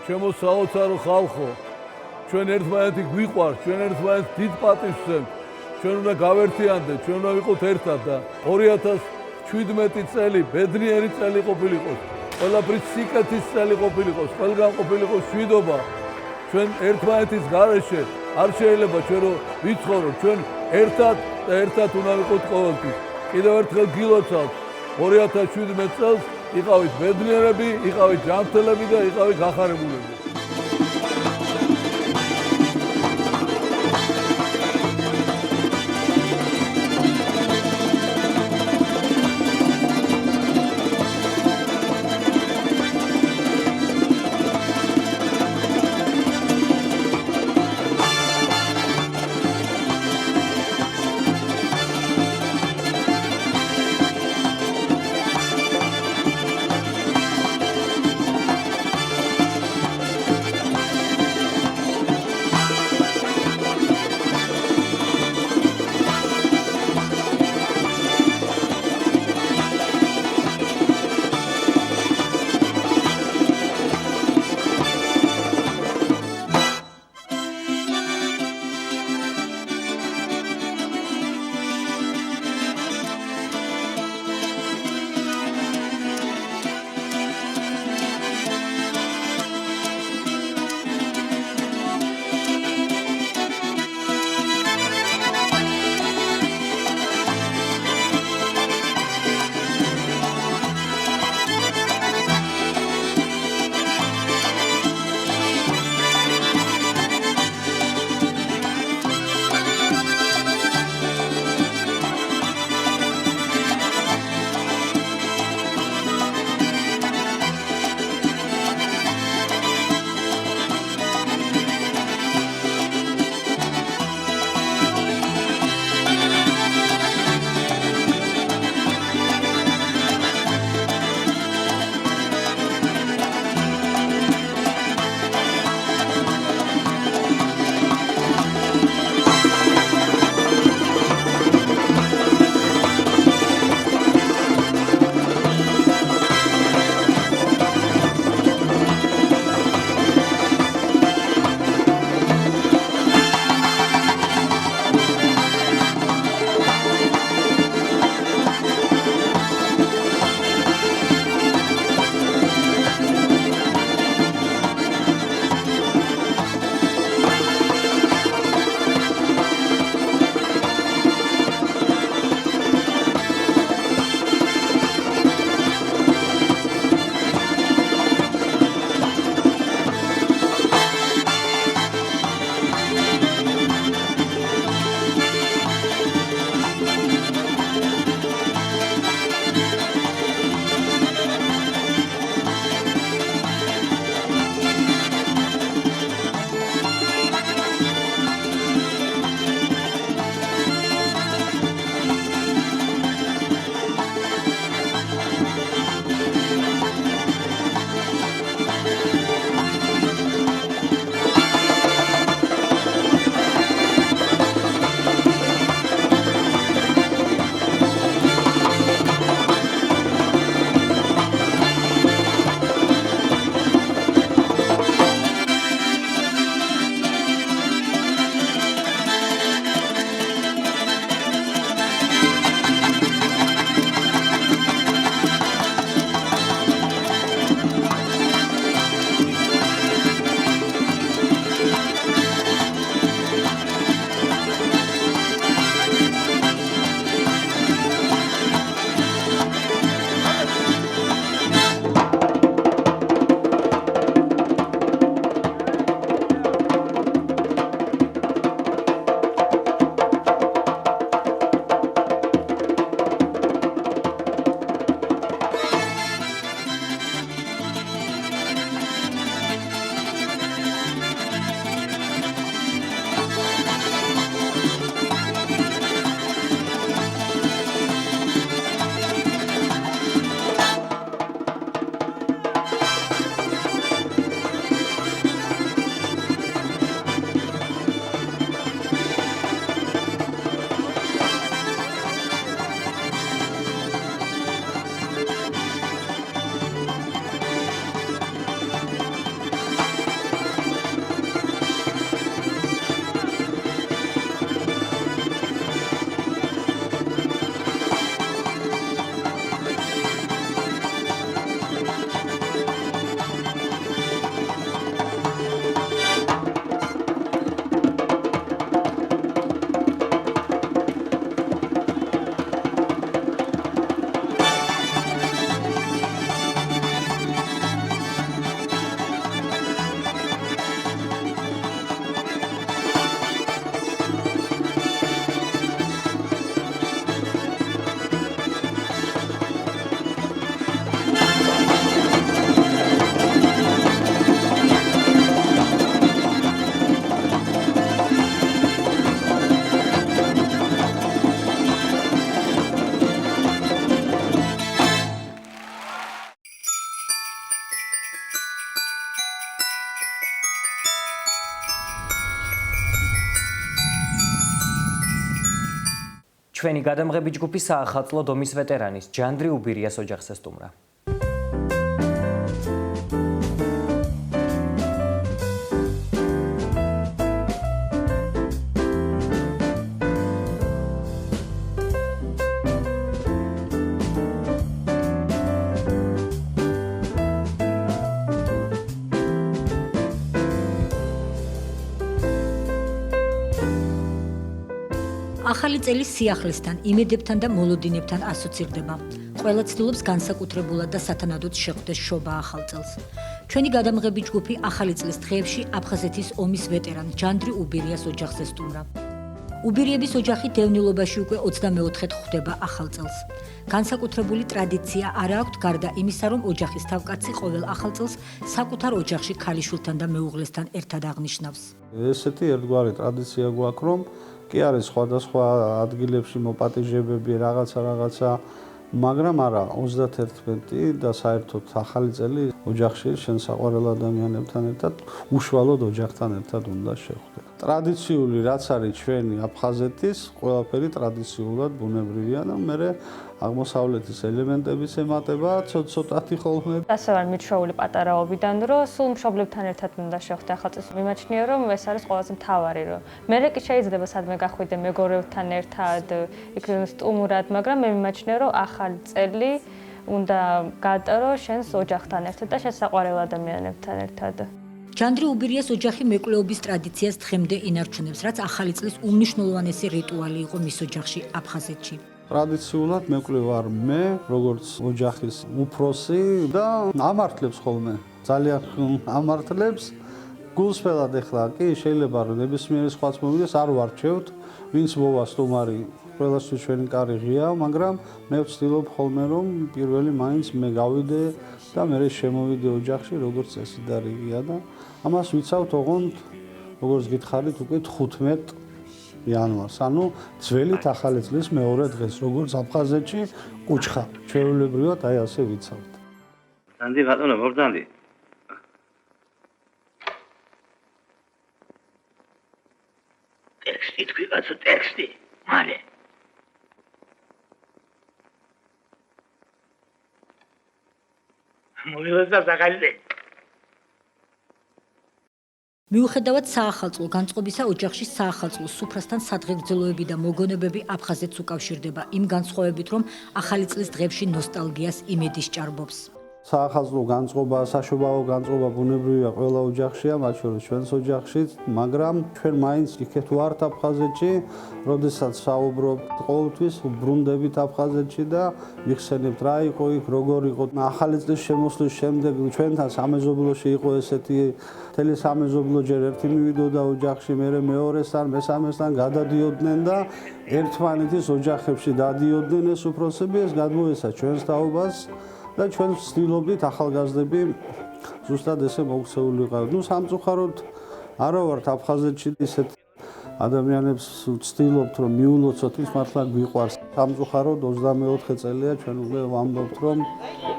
R: ჩემო საოცარო ხალხო, ჩვენ ერთმანეთი გვიყვართ, ჩვენ ერთმანეთს დიდ პატივს ვსვენთ. ჩვენ უნდა გავერთიანდეთ, ჩვენ უნდა ვიყოთ ერთად და 2017 წელი ბედნიერი წელი ყოფილიყოს. ყველაფრის სიკეთის წელი ყოფილიყოს, ყველგან ყოფილიყოს მშვიდობა. ჩვენ ერთმანეთის გარეშე არ შეიძლება ჩვენ რომ ვიცხოვროთ, ჩვენ ერთად და ერთად უნდა ვიყოთ ყოველთვის. კიდევ ერთხელ გილოცავთ 2017 წელს იყავით ბედნიერები, იყავით ჯანმრთელები და იყავით გახარებულები.
A: ჩვენი გადამღები ჯგუფი საახალწლო ომის ვეტერანის ჯანდრი უბირიას ოჯახს ესტუმრა.
B: ახალი წელი სიახლესთან, იმედებთან და მოლოდინებთან ასოცირდება. ყველა ცდილობს განსაკუთრებულად და სათანადოდ შეხვდეს შობა ახალ წელს. ჩვენი გადამღები ჯგუფი ახალი წლის დღეებში აფხაზეთის ომის ვეტერან ჯანდრი უბირიას ოჯახს ესტუმრა. უბირიების ოჯახი დევნილობაში უკვე 24-ით ხვდება ახალ წელს. განსაკუთრებული ტრადიცია არ აქვთ გარდა იმისა, რომ ოჯახის თავკაცი ყოველ ახალ წელს საკუთარ ოჯახში ქალიშვილთან და მეუღლესთან ერთად აღნიშნავს.
S: ესეთი ერთგვარი ტრადიცია გვაქვს, რომ კი არის სხვადასხვა ადგილებში მოპატიჟებები რაღაცა, მაგრამ არა 31 და საერთოდ ახალი წელი ოჯახში შენ საყვარელ ადამიანებთან ერთად, უშუალოდ ოჯახთან ერთად უნდა შეხვდე. ტრადიციული რაც არის ჩვენი აფხაზეთის, ყველაფერი ტრადიციულად ბუნებრივია და მე აღმოსავლეთის ელემენტების ემატება ცოტათი ხოლმე.
T: ასე ვარ მიჩვეული პატარაობიდან, რომ სულ მშობლებთან ერთად უნდა შეხვდე ახალ წელს. მიმაჩნია, რომ ეს არის ყველაზე მთავარი, რომ მე კი შეიძლება სადმე გახვიდე მეგობრებთან ერთად, იქ სტუმრად, მაგრამ მე მიმაჩნია, რომ ახალი წელი უნდა გაატარო შენს ოჯახთან ერთად და შენ საყვარელ ადამიანებთან ერთად.
B: ჯანდრი უბირიას ოჯახი მეკვლეობის ტრადიციას დღემდე ინარჩუნებს, რაც ახალი წლის უმნიშვნელოვანესი რიტუალი იყო მის ოჯახში აფხაზეთში.
S: ტრადიციულად მეკლე ვარ მე, როგორც ოჯახის უფროსი და ამართლებს ხოლმე. ძალიან ამართლებს. გულსფელად ეხლა კი შეიძლება რომ ნებისმიერი სხვაც მოვიდეს, არ ვარჩევთ, ვინც მოვა სტუმარი, ყველასთვის ჩვენი კარი ღია, მაგრამ მე ვცდილობ ხოლმე რომ პირველი მაინც მე გავიდე და მე შემოვიდე ოჯახში, როგორც წესი და რიგია და ამას ვიცავთ ოღონდ, როგორც გითხარით, უკვე 15 იანვარს, ანუ ძველით ახალი წლის მეორე დღეს, როგორც აფხაზეთში კუჩხა. ჩვეულებრივად აი ასე ვიცავთ.
U: ძანდი ბატონო, მოგძანდი. ტექსტი თქვი კაცო, ტექსტი. მალე. მოვივალდა ზაგალე.
B: მიუხედავად საახალწლო განწყობისა, ოჯახში საახალწლო სუფრასთან სადღეგრძელოები და მოგონებები აფხაზეთს უკავშირდება იმ განსხვავებით, რომ ახალი წლის დღეებში ნოსტალგიას იმედი სჭარბობს.
S: საახალწლო განწყობა, საშობაო განწყობა ბუნებრივია ყველა ოჯახშია, მათ შორის ჩვენს ოჯახშიც, მაგრამ ჩვენ მაინც იქეთ ვართ აფხაზეთში, როდესაც საუბრობთ ყოველთვის ბრუნდებით აფხაზეთში და ვიხსენებთ რა იყო იქ, როგორ იყო. ახალი წლის შემოსვლის შემდეგ ჩვენთან სამეზობლოში იყო ესეთი მთელი სამეზობლო ჯერ ერთი მივიდოდა ოჯახში, მერე მეორესთან, მესამესთან გადადიოდნენ და ერთმანეთის ოჯახებში დადიოდნენ ეს უფროსები, ეს გადმოეცა ჩვენს თაობას. და ჩვენ ვცდილობდით ახალგაზრდები ზუსტად ესე მოქცეული ვიყავით. ნუ სამწუხაროდ არა ვართ აფხაზეთში ისეთ ადამიანებს ვცდილობთ რომ მიულოცოთ ის მართლა გვიყვარს. სამწუხაროდ 24 წელია ჩვენ უკვე ვამბობთ რომ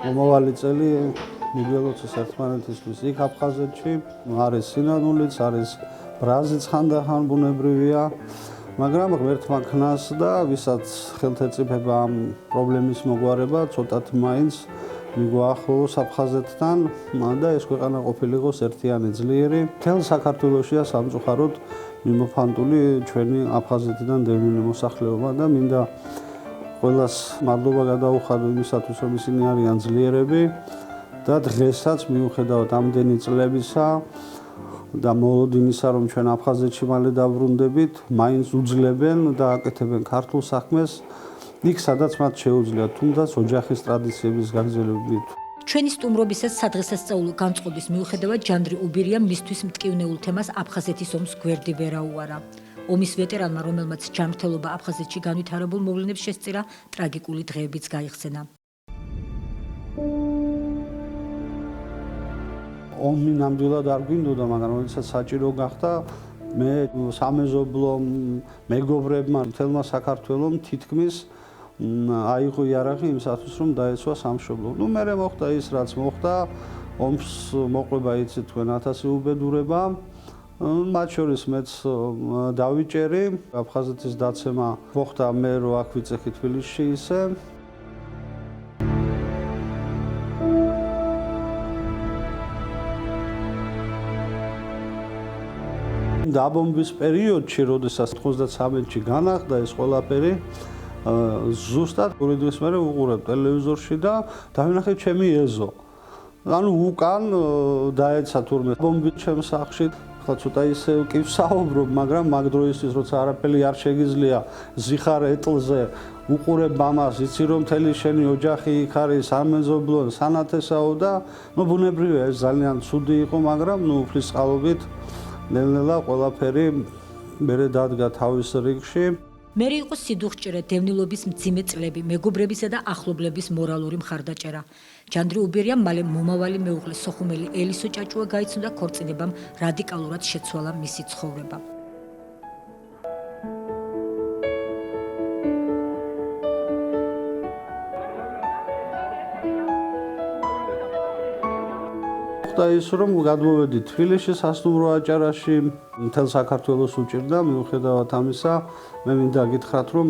S: მომავალი წელი მიგველოცოს ერთმანეთისთვის იქ აფხაზეთში. არის სინანულიც, არის ბრაზიც ხანდახან ბუნებრივია. მაგრამ ღმერთმა ქნას და ვისაც ხელთეწიფება ამ პრობლემის მოგვარება ცოტათ მაინც მიგვაახლოვოს აფხაზეთთან და ეს ქვეყანა ყოფილიყოს ერთიანი ძლიერი. მთელ საქართველოშია სამწუხაროდ მიმოფანტული ჩვენი აფხაზეთიდან დევნილი მოსახლეობა და მინდა ყველას მადლობა გადაუხადო იმისათვის, რომ ისინი არიან ძლიერები და დღესაც მიუხედავად ამდენი წლებისა და მოლოდინისა, რომ ჩვენ აფხაზეთში მალე დაბრუნდებით, მაინც უძლებენ და აკეთებენ ქართულ საქმეს, იქ სადაც მათ შეუძლიათ, თუნდაც ოჯახის ტრადიციების გაგრძელებით.
B: ჩვენი სტუმრობისას სადღესასწაულო განწყობის მიუხედავად ჯანდრი უბირიამ მისთვის მტკივნეულ თემას აფხაზეთის ომს გვერდი ვერ აუარა. ომის ვეტერანმა, რომელმაც ჯანმრთელობა აფხაზეთში განვითარებულ მოვლენებს შესწირა, ტრაგიკული დღეებიც გაიხსენა.
S: ომი ნამდვილად არ გვინდოდა, მაგრამ როდესაც საჭირო გახდა, მე სამეზობლო მეგობრებმა, მთელმა საქართველომ თითქმის აიღო იარაღი იმისათვის, რომ დაეცვა სამშობლო. ნუ მერე მოხდა ის, რაც მოხდა, ომს მოყვება იცით თქვენ 1000 უბედურება მათ შორის მეც დავიჭერი, აფხაზეთის დაცემა მოხდა მე რო აქ ვიწეხი თბილისში ისე. დაბომბვის პერიოდში, როდესაც 93-ში განახდა ეს ყველაფერი, ზუსტად ორი დღის მერე ვუყურებ ტელევიზორში და დავინახე ჩემი ეზო. ანუ უკან დაეცა თურმე ბომბი ჩემს სახლში. ხლა ცოტა ისე კი ვსაუბრობ, მაგრამ მაგ დროისთვის როცა არაფერი არ შეგიძლია, ზიხარ ეტლზე უყურებ ამას, იცი რომ მთელი შენი ოჯახი იქ არის, სამეზობლო, სანათესაო და ბუნებრივია ეს ძალიან ცუდი იყო, მაგრამ უფლის წყალობით ნელ-ნელა ყველაფერი მერე დადგა თავის რიგში.
B: მერე იყო სიდუხჭირე, დევნილობის მძიმე წლები, მეგობრებისა და ახლობლების მორალური მხარდაჭერა. ჯანდრი უბერიამ მალე მომავალი მეუღლე სოხუმელი ელისო ჭაჭუა გაიცნო და ქორწინებამ რადიკალურად შეცვალა მისი ცხოვრება.
S: ის რომ გადმოვედი თბილისში სასტუმრო აჭარაში, მთელ საქართველოს უჭირდა, მიუხედავად ამისა, მე მინდა გითხრათ, რომ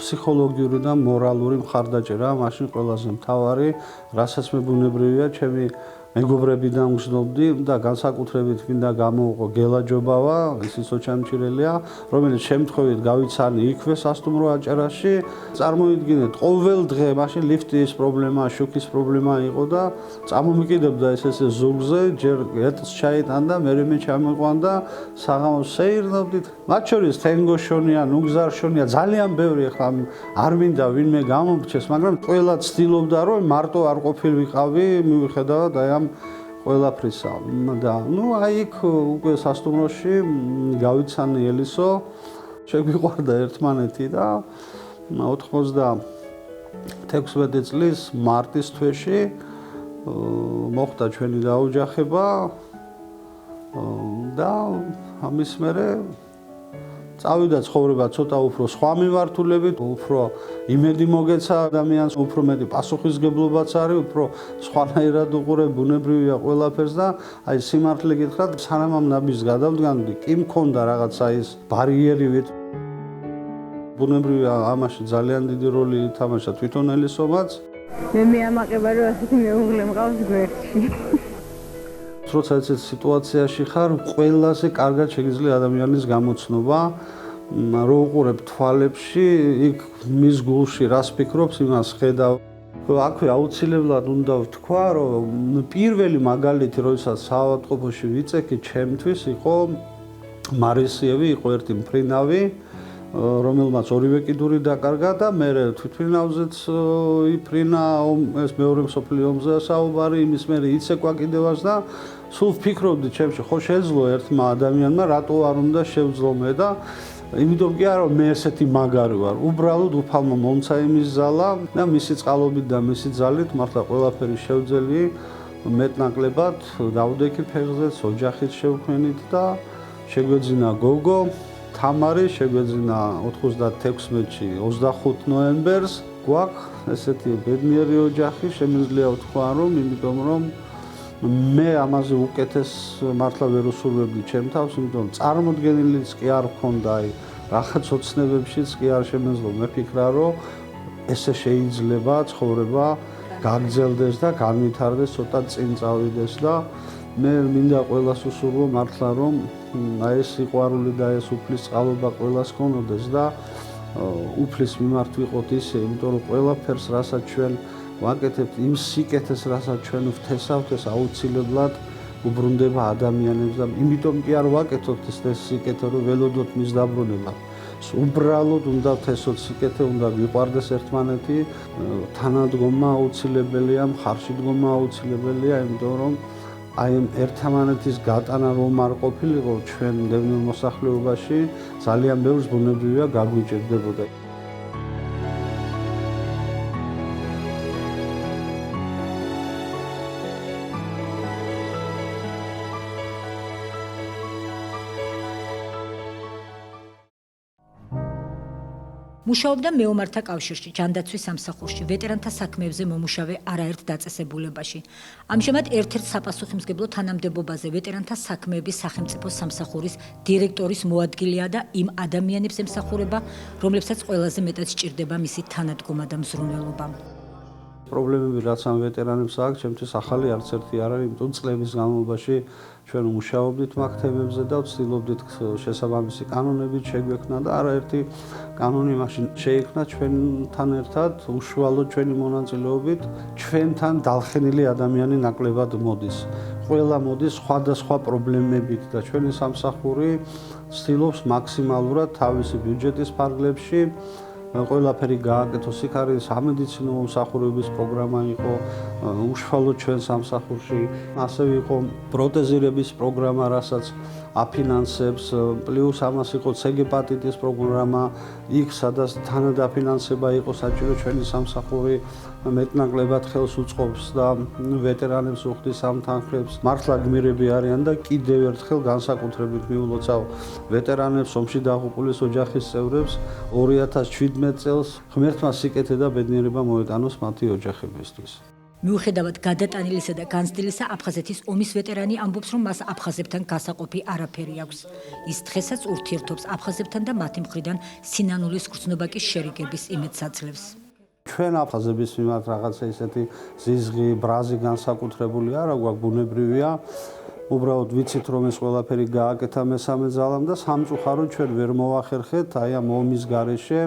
S: ფსიქოლოგიური და მორალური მხარდაჭერა მაშინ ყველაზე მთავარი, რასაც მე ბუნებრივია ჩემი მეგობრებიდან ვგრძნობდი და განსაკუთრებით მინდა გამოვყო გელა ჯობავა, ის სოჩამჭირელია, რომელიც შემთხვევით გავიცანი იქვე სასტუმრო აჭარაში. წარმოიდგინეთ, ყოველ დღე მაშინ ლიფტის პრობლემა, შუქის პრობლემა იყო და წამომიკიდებდა ესე ზურგზე, ჯერ ეტლს ჩაიტანდა, მე ჩამიყვანდა, საღამოს სეირნობდით. მათ შორის თენგოშონია, ნუგზარშონია, ძალიან ბევრი ხა არ მინდა ვინმე გამომრჩეს, მაგრამ ყველა ცდილობდა რომ მარტო არ ყოფილიყავი, მიუხედავად აი ამ ყველაფრისა. და აი იქ უკვე სასტუმროში გავიცანი ელისო, შეგვიყვარდა ერთმანეთი და 96 წლის მარტის თვეში მოხდა ჩვენი დაოჯახება და ამის მერე წავიდა ცხოვრება ცოტა უფრო სხვა მიმართულებით, უფრო იმედი მოგეცა ადამიანს, უფრო მეტი პასუხისგებლობაც არის, უფრო სხვანაირად უყურებ ბუნებრივია ყველაფერს და აი სიმართლე გითხრათ, სანამ ამ ნაბიჯს გადავდგანდი, კი მქონდა რაღაცა ის ბარიერივით. ბუნებრივია ამაში ძალიან დიდი როლი ითამაშა თვითონ ელისომაც.
C: მე მეამაყება რომ ასეთი მეუღლე მყავს გვერდში.
S: როცა ეს სიტუაციაში ხარ, ყველაზე კარგად შეგიძლია ადამიანის გამოცნობა, რო უყურებ თვალებში, იქ მის გულში რას ფიქრობს, იმას ხედავ. აქვე აუცილებლად უნდა ვთქვა, რომ პირველი მაგალითი, როდესაც საავადმყოფოში ვიწექი, ჩემთვის იყო მარისიევი, იყო ერთი მფრინავი, რომელმაც ორივე კიდური დაკარგა და მე თვითმფრინავზეც იფრინა, ეს მეორე მსოფლიო ომზე საუბარი, იმის მერე იცეკვა კიდევაც და სულ ვფიქრობდი ჩემში, ხო შეძლო ერთმა ადამიანმა, რატო არ უნდა შევძლო მე და იმიტომ კი არა, მე ესეთი მაგარი ვარ. უბრალოდ უფალმა მომცა იმის ზალა და მისი წყალობით და მისი ძალით მართლა ყველაფერი შევძელი მეტნაკლებად დავდექი ფეხზეც, ოჯახით შევქმნით და შეგვეძინა გოგო თამარი, შეგვეძინა 96-ში 25 ნოემბერს. გვაქვს ესეთი ბედნიერი ოჯახი, შემიძლია ვთქვა რომ, იმიტომ რომ მე ამაზე უკეთეს მართლა ვერ უსურვებდი ჩემ თავს, იმიტომ წარმოდგენილიც კი არ მქონდა, აი რაღაც ოცნებებშიც კი არ შემეძლო მეფიქრა, რომ ესე შეიძლება ცხოვრება გაგრძელდეს და განვითარდეს, ცოტა წინ წავიდეს და მე მინდა ყველას უსურვო მართლა რომ აი ეს სიყვარული და ეს უფლის წყალობა ყველას ქონოდეს და უფლის მიმართ ვიყოთ ისე, იმიტომ რომ ყველაფერს რასაც ჩვენ ვაკეთებთ, იმ სიკეთეს რასაც ჩვენ ვთესავთ, ეს აუცილებლად უბრუნდება ადამიანებს და იმიტომ კი არ ვაკეთოთ ეს სიკეთე, რომ ველოდოთ მის დაბრუნება. უბრალოდ უნდა ვთესოთ სიკეთე, უნდა გვიყვარდეს ერთმანეთი, თანადგომა აუცილებელია, მხარში დგომა აუცილებელია, იმიტომ რომ აი ერთმანეთის გატანა რომ არ ყოფილიყო ჩვენ დევნილ მოსახლეობაში, ძალიან ბევრს ბუნებრივია გაგვიჭირდებოდა.
B: მუშაობდა მეომართა კავშირში, ჯანდაცვის სამსახურში, ვეტერანთა საქმეებზე მომუშავე არაერთ დაწესებულებაში. ამჟამად ერთ-ერთ საპასუხისმგებლო თანამდებობაზე ვეტერანთა საქმეების სახელმწიფო სამსახურის დირექტორის მოადგილეა და იმ ადამიანებს ემსახურება, რომლებსაც ყველაზე მეტად სჭირდება მისი თანადგომა და მზრუნველობა.
S: პრობლემები რაც ამ ვეტერანებს აქვს, ჩემთვის ახალი არც ერთი არ არის, იმიტომ წლების განმავლობაში ჩვენ მუშაობდით მაგ თემებზე და ვცდილობდით შესაბამისი კანონებით შეგვექმნა და არაერთი კანონი მაშინ შეიქმნა ჩვენთან ერთად, უშუალოდ ჩვენი მონაწილეობით, ჩვენთან დალხენილი ადამიანი ნაკლებად მოდის. ყველა მოდის სხვადასხვა პრობლემებით და ჩვენი სამსახური ვცდილობს მაქსიმალურად თავისი ბიუჯეტის ფარგლებში ყველაფერი გააკეთოს. იქ არის სამედიცინო მომსახურების პროგრამა იყო უშუალოდ ჩვენ სამსახურში, ასევე იყო პროტეზირების პროგრამა, რასაც აფინანსებს, პლუს ამას იყო ცეგეპატიტის პროგრამა, იქ სადაც თანადაფინანსება იყო საჭირო ჩვენი სამსახური მეტნაკლებად ხელს უწყობს და ვეტერანებს უხდის ამ თანხებს. მართლა გმირები არიან და კიდევ ერთხელ განსაკუთრებით მიულოცავ ვეტერანებს, ომში დაღუპულის ოჯახის წევრებს 2017 წელს ღმერთმა სიკეთე და ბედნიერება მოეტანოს მათი ოჯახებისთვის.
B: მიუხედავად გადატანილისა და განცდილისა, აფხაზეთის ომის ვეტერანი ამბობს, რომ მას აფხაზებთან გასაყოფი არაფერი აქვს. ის დღესაც ურთიერთობს აფხაზებთან და მათი მხრიდან სინანულის გრძნობა კი შერიგების იმედს აძლევს.
S: ჩვენ აფხაზების მიმართ რაღაცა ისეთი ზიზღი, ბრაზი განსაკუთრებული არა გვაქვს, ბუნებრივია. უბრალოდ ვიცით რომ ეს ყველაფერი გააკეთა მესამე ძალამ და სამწუხაროდ ჩვენ ვერ მოვახერხეთ აი ამ ომის გარეშე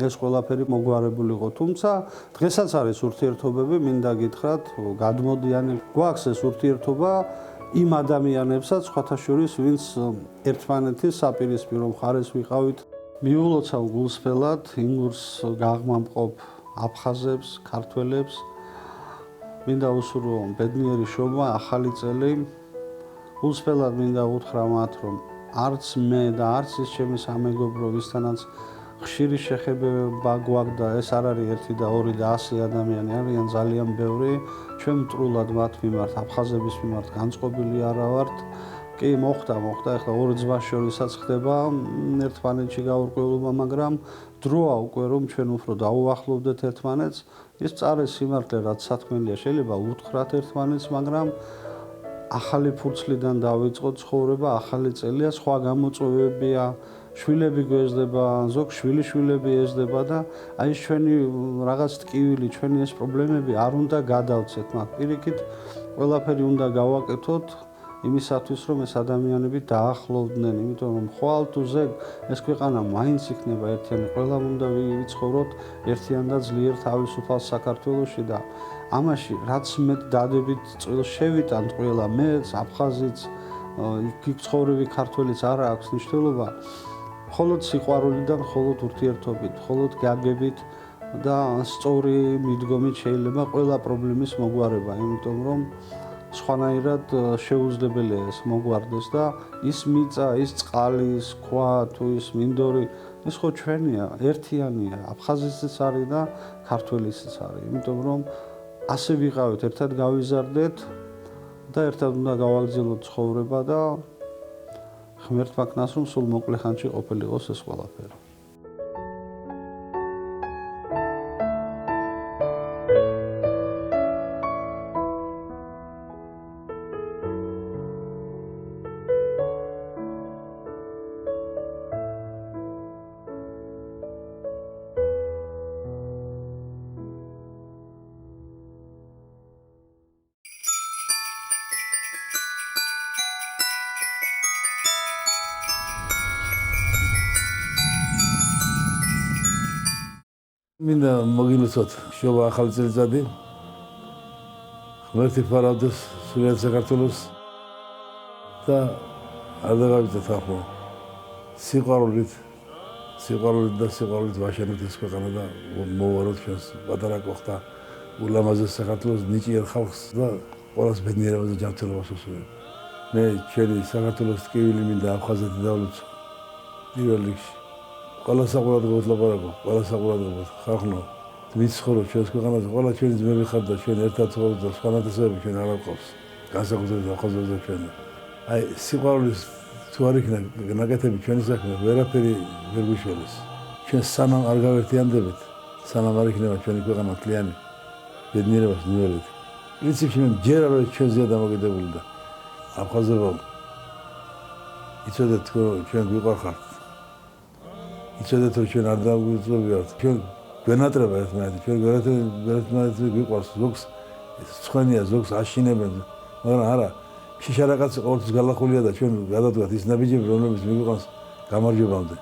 S: ეს ყველაფერი მოგვარებულიყო. თუმცა დღესაც არის ურთიერთობები, მინდა გითხრათ, გადმოდიანი. გვაქვს ეს ურთიერთობა იმ ადამიანებსაც, სხვათა შორის, ვინც ერთმანეთის საპირისპირო მხარეს ვიყავით. მიულოცავ გულსფელად იმ გულს გაღმამყოფ აფხაზებს, ქართველებს. მინდა უსურვო ბედნიერი შობა, ახალი წელი. გულსფელად მინდა უთხრა მათ, რომ არც მე და არც ის ჩემი სამეგობრო, ვისთანაც ხშირი შეხებება გვაქვს და ეს არ არის 1 და 2 და 100 ადამიანი არიან ძალიან ბევრი. ჩვენ მტრულად მათ მიმართ, აფხაზების მიმართ განწყობილი არა ვართ. კი, მოხდა, ეხლა ორი ძმას შორისაც ხდება ერთმანეთში გაურკვევლობა, მაგრამ დროა უკვე რომ ჩვენ უფრო დაუახლოვდეთ ერთმანეთს. ის მწარე სიმართლე რაც სათქმელია, შეიძლება უთხრათ ერთმანეთს, მაგრამ ახალი ფურცლიდან დავიწყოთ ცხოვრება, ახალი წელია, სხვა გამოწვევებია, შვილები გვეძდება, ზოგ შვილიშვილები ეძდება და აი ეს ჩვენი რაღაც ტკივილი, ჩვენი ეს პრობლემები არ უნდა გადავცეთ, მაგრამ პირიქით ყველაფერი უნდა გავაკეთოთ იმისათვის, რომ ეს ადამიანები დაახლოვდნენ, იმიტომ რომ ხვალ თუ ზეგ ეს ქვეყანა მაინც იქნება ერთიანი, ყველამ უნდა ვიცხოვროთ ერთიან და ძლიერ თავისუფალ საქართველოში და ამაში რაც მეტ დადებით წილს შევიტანთ ყველა, მეც, აფხაზიც, იქ ცხოვრები ქართველიც არ აქვს მნიშვნელობა. მხოლოდ სიყვარულიდან, მხოლოდ ურთიერთობით, მხოლოდ გაგებით და სწორი მიდგომით შეიძლება ყველა პრობლემის მოგვარება, იმიტომ რომ სხვანაირად შეუძლებელია ეს მოგვარდეს და ის მიწა, ის წყალი, ის ქვა თუ ის მინდორი, ის ხო ჩვენია, ერთიანია, აფხაზიციც არის და ქართველიციც არის, იმიტომ რომ ასე ვიყავით, ერთად გავიზარდეთ და ერთად უნდა გავაგრძელოთ ცხოვრება და ღმერთმა ქნას რომ სულ მოკლე ხანში ყოფილიყოს ეს ყველაფერი.
R: მინდა მოგილოცოთ შობა ახალი წელიწადი. ღმერთი ფარავდეს სულიერ საქართველოს და არ დაგავიწყოთ ახლა სიყვარულით და სიყვარულით ვაშენებთ ეს ქვეყანა და მოვაროთ ჩვენს პატარა კოხთა ულამაზეს საქართველოს ნიჭიერ ხალხს და ყველას ბედნიერებას და ჯანმრთელობას უსურვებ. მე ჩვენი საქართველოს ტკივილი მინდა აფხაზეთი დავლოცო პირველ რიგში. ყველა საყურადღებოდ ლაპარაკობ, ყველა საყურადღებოდ ხალხო, ვიცხოვრობ ჩვენს ქვეყანაზე, ყველა ჩვენი ძმები ხართ და ჩვენ ერთად ცხოვრობთ და სხვანაირად ჩვენ არ აყავს. განსაკუთრებით აფხაზებზე ჩვენ. აი, სიყვარულის თუ არ იქნა ნაკეთები ჩვენი საქმე, ვერაფერი ვერ გვიშველეს. ჩვენ სანამ არ გავერთიანდებით, სანამ არ იქნება ჩვენი ქვეყანა მთლიანი ბედნიერებას ნიველით. პრინციპში მე მჯერა რომ ჩვენზეა დამოკიდებული და აფხაზებამ იცოდეთ რომ ჩვენ გვიყვარხართ. იცოდეთ რომ ჩვენ არ დაგვიწოვებიათ. ჩვენ გვენატრება ერთმანეთი, ჩვენ ერთმანეთი გვიყვარს ზოგს ცხენია, ზოგს აშინებენ, მაგრამ არა, შიშარაკაცი ყოველთვის გალახულია და ჩვენ გადავდგათ ის ნაბიჯები, რომლებიც მიგვიყვანს გამარჯვებამდე.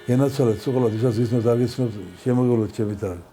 R: ენაცვალეთ უყოლოდ ვისაც ისნოთ არ გიცნობთ, შემოგევლოთ ჩემი თავი.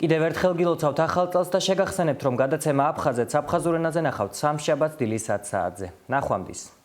A: კიდევ ერთხელ გილოცავთ ახალ წელს და შეგახსენებთ, რომ გადაცემა აფხაზეთს აფხაზურ ენაზე ნახავთ სამშაბათს დილის 10 საათზე. ნახვამდის.